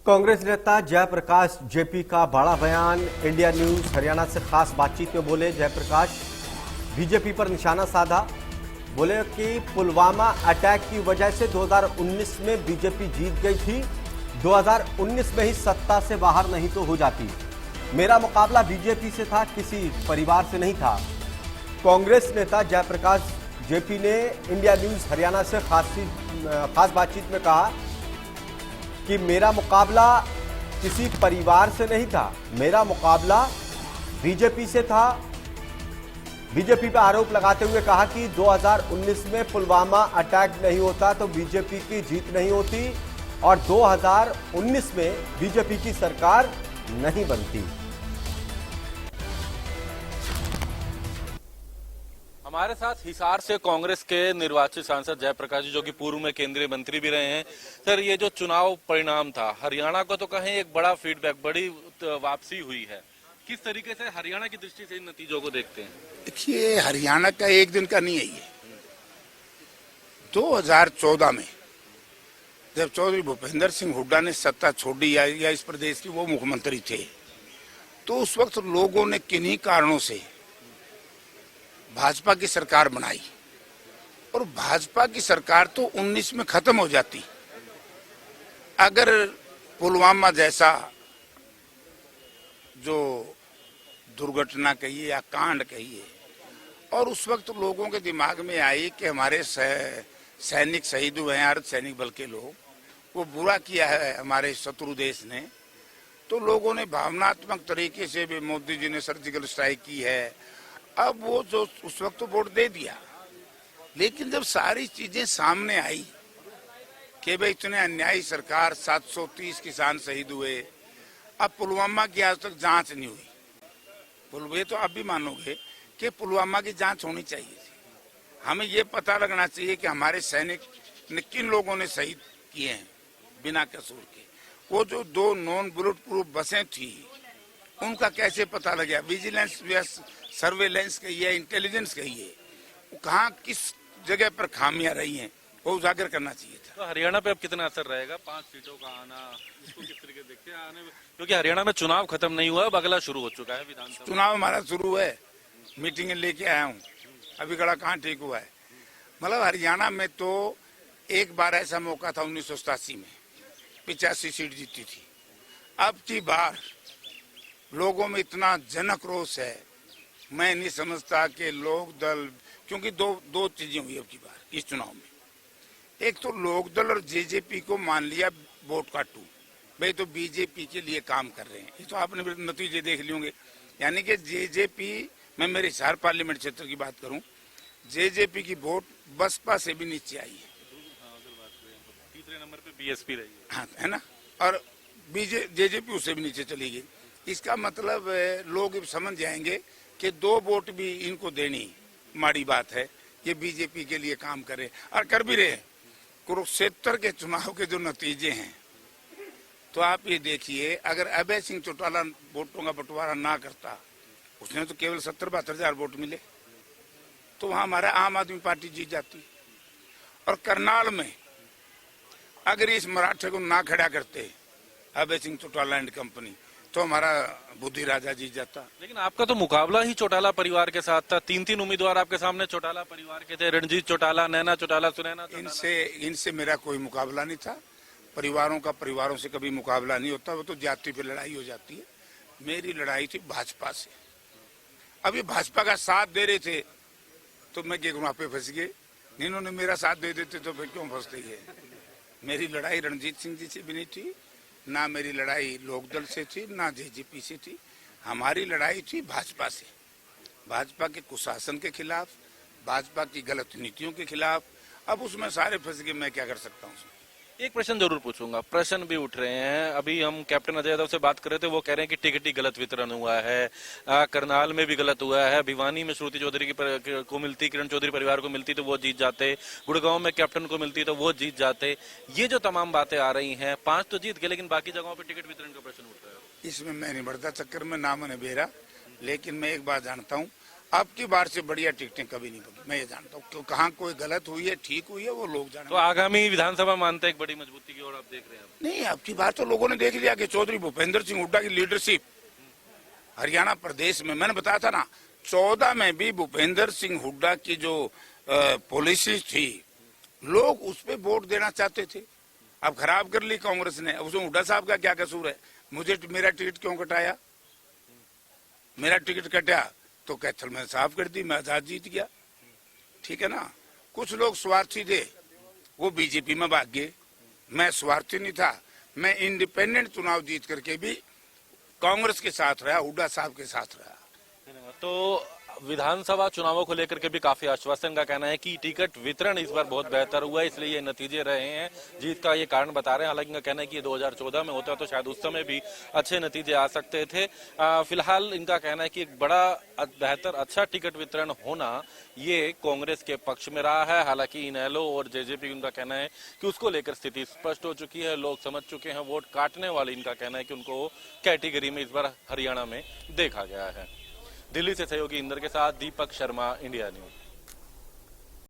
कांग्रेस नेता जयप्रकाश जेपी का बड़ा बयान। इंडिया न्यूज हरियाणा से खास बातचीत में बोले जयप्रकाश, बीजेपी पर निशाना साधा। बोले कि पुलवामा अटैक की वजह से 2019 में बीजेपी जीत गई थी, 2019 में ही सत्ता से बाहर नहीं तो हो जाती। मेरा मुकाबला बीजेपी से था, किसी परिवार से नहीं था। कांग्रेस नेता जयप्रकाश जेपी ने इंडिया न्यूज हरियाणा से खास बातचीत में कहा कि मेरा मुकाबला किसी परिवार से नहीं था, मेरा मुकाबला बीजेपी से था। बीजेपी पर आरोप लगाते हुए कहा कि 2019 में पुलवामा अटैक नहीं होता तो बीजेपी की जीत नहीं होती और 2019 में बीजेपी की सरकार नहीं बनती। हमारे साथ हिसार से कांग्रेस के निर्वाचित सांसद जयप्रकाश जी, जो कि पूर्व में केंद्रीय मंत्री भी रहे हैं। सर, ये जो चुनाव परिणाम था, हरियाणा को तो कहें एक बड़ा फीडबैक, बड़ी वापसी हुई है। किस तरीके से हरियाणा की दृष्टि से इन नतीजों को देखते हैं? देखिए, हरियाणा का एक दिन का नहीं है ये। 2014 में जब चौधरी भूपेंद्र सिंह हुड्डा ने सत्ता छोड़ी या इस प्रदेश की वो मुख्यमंत्री थे, तो उस वक्त लोगों ने किन्हीं कारणों से भाजपा की सरकार बनाई और भाजपा की सरकार तो 19 में खत्म हो जाती अगर पुलवामा जैसा जो दुर्घटना कहिए या कांड कहिए, और उस वक्त लोगों के दिमाग में आई कि हमारे सैनिक शहीद हुए हैं, अर्धसैनिक बल के लोग, वो बुरा किया है हमारे शत्रु देश ने, तो लोगों ने भावनात्मक तरीके से भी मोदी जी ने सर्जिकल स्ट्राइक की है। अब वो जो उस वक्त तो वोट दे दिया, लेकिन जब सारी चीजें सामने आई कि भाई इतने अन्यायी सरकार, 730 किसान शहीद हुए, अब पुलवामा की आज तक जांच नहीं हुई। ये तो आप भी मानोगे कि पुलवामा की जांच होनी चाहिए थी। हमें ये पता लगना चाहिए कि हमारे सैनिक ने किन लोगों ने शहीद किए हैं बिना कसूर के। वो जो 2 नॉन बुलेट प्रूफ बसें थी, उनका कैसे पता लगा? विजिलेंस या सर्वेलेंस कहिए, इंटेलिजेंस कहिए, वो कहाँ किस जगह पर खामियां रही हैं, वो उजागर करना चाहिए था। तो हरियाणा पे अब कितना असर रहेगा 5 सीटों का आना, इसको किस तरीके से देखते हैं आने में? क्योंकि हरियाणा में चुनाव खत्म नहीं हुआ, अब अगला शुरू हो चुका है विधानसभा। चुनाव हमारा शुरू है, मीटिंग लेके आया हूँ, अभी गड़ा कहाँ ठीक हुआ है। मतलब हरियाणा में तो एक बार ऐसा मौका था 1987 में, 85 सीट जीती थी। अब की बार लोगों में इतना जनक रोष है, मैं नहीं समझता कि लोक दल, क्योंकि दो चीजें हुई अब की बार इस चुनाव में। एक तो लोक दल और जेजेपी को मान लिया वोट का टू, भाई तो बीजेपी के लिए काम कर रहे हैं। ये तो आपने नतीजे देख लिए होंगे, यानी कि जेजेपी, मैं मेरे हिसार पार्लियामेंट क्षेत्र की बात करूं, जेजेपी की वोट बसपा से भी नीचे आई है। तीसरे नंबर पे बीएसपी रही है, हाँ, है ना, और जेजेपी उससे भी नीचे चली गई। इसका मतलब लोग समझ जाएंगे कि 2 वोट भी इनको देनी माड़ी बात है, ये बीजेपी के लिए काम करे और कर भी रहे। कुरुक्षेत्र के चुनाव के जो नतीजे हैं, तो आप ये देखिए, अगर अभय सिंह चौटाला वोटों का बंटवारा ना करता, उसने तो केवल 70-72 हजार वोट मिले, तो वहां हमारा आम आदमी पार्टी जीत जाती। और करनाल में अगर इस मराठे को ना खड़ा करते अभय सिंह चौटाला एंड कंपनी, तो हमारा बुद्धि राजा जीत जाता। लेकिन आपका तो मुकाबला ही चौटाला परिवार के साथ था। 3 उम्मीदवार आपके सामने चौटाला परिवार के थे, रणजीत चौटाला, नैना चौटाला, सुनैना चौटाला। इनसे मेरा कोई मुकाबला नहीं था। परिवारों का परिवारों से कभी मुकाबला नहीं होता, वो तो जाति पे लड़ाई हो जाती है। मेरी लड़ाई थी भाजपा से। अभी भाजपा का साथ दे रहे थे तो मैं क्या वहां पे फंस गए, इन्होंने मेरा साथ दे देते तो फिर क्यों फंसते है। मेरी लड़ाई रणजीत सिंह जी से भी नहीं थी, ना मेरी लड़ाई लोकदल से थी, ना जेजेपी से थी। हमारी लड़ाई थी भाजपा से, भाजपा के कुशासन के खिलाफ, भाजपा की गलत नीतियों के खिलाफ। अब उसमें सारे फंस गए, मैं क्या कर सकता हूँ। एक प्रश्न जरूर पूछूंगा, प्रश्न भी उठ रहे हैं। अभी हम कैप्टन अजय यादव से बात कर रहे थे, वो कह रहे हैं कि टिकट ही गलत वितरण हुआ है, करनाल में भी गलत हुआ है, भिवानी में श्रुति चौधरी को मिलती, किरण चौधरी परिवार को मिलती तो वो जीत जाते, गुड़गांव में कैप्टन को मिलती तो वो जीत जाते। ये जो तमाम बातें आ रही हैं, 5 तो जीत गए, लेकिन बाकी जगहों पर टिकट वितरण का प्रश्न उठ रहा है। इसमें मैं नहीं बढ़ता चक्कर में, ना मैंने बेरा, लेकिन मैं एक बात जानता हूँ, अब की बार से बढ़िया टिकटें कभी नहीं बनी, मैं ये जानता हूँ। कहाँ कोई गलत हुई है, ठीक हुई है, वो लोग जाने। तो आगामी विधानसभा मानते हैं एक बड़ी मजबूती की ओर आप देख रहे हैं? नहीं, अब की बार तो लोगों ने देख लिया कि चौधरी भूपेंद्र सिंह हुड्डा की लीडरशिप हरियाणा प्रदेश में, मैंने बताया था ना, 14 में भी भूपेंद्र सिंह हुड्डा की जो पॉलिसी थी, लोग उस पे वोट देना चाहते थे। अब खराब कर ली कांग्रेस ने। उसमें हुड्डा साहब का क्या कसूर है? मेरा टिकट क्यों कटाया? मेरा टिकट कटा तो कैथल में साफ कर दी, मैं आजाद जीत गया। ठीक है ना। कुछ लोग स्वार्थी थे, वो बीजेपी में भाग गए। मैं स्वार्थी नहीं था, मैं इंडिपेंडेंट चुनाव जीत करके भी कांग्रेस के साथ रहा, हुड्डा साहब के साथ रहा। तो विधानसभा चुनावों को लेकर के भी काफी आश्वासन का कहना है कि टिकट वितरण इस बार बहुत बेहतर हुआ है, इसलिए ये नतीजे रहे हैं। जीत का ये कारण बता रहे हैं। हालांकि इनका कहना है कि 2014 में होता तो शायद उस समय भी अच्छे नतीजे आ सकते थे। फिलहाल इनका कहना है कि एक बड़ा बेहतर अच्छा टिकट वितरण होना ये कांग्रेस के पक्ष में रहा है। हालांकि इनेलो और जेजेपी, उनका कहना है कि उसको लेकर स्थिति स्पष्ट हो चुकी है, लोग समझ चुके हैं। वोट काटने वाले, इनका कहना है कि उनको कैटेगरी में इस बार हरियाणा में देखा गया है। दिल्ली से सहयोगी इंदर के साथ दीपक शर्मा, इंडिया न्यूज।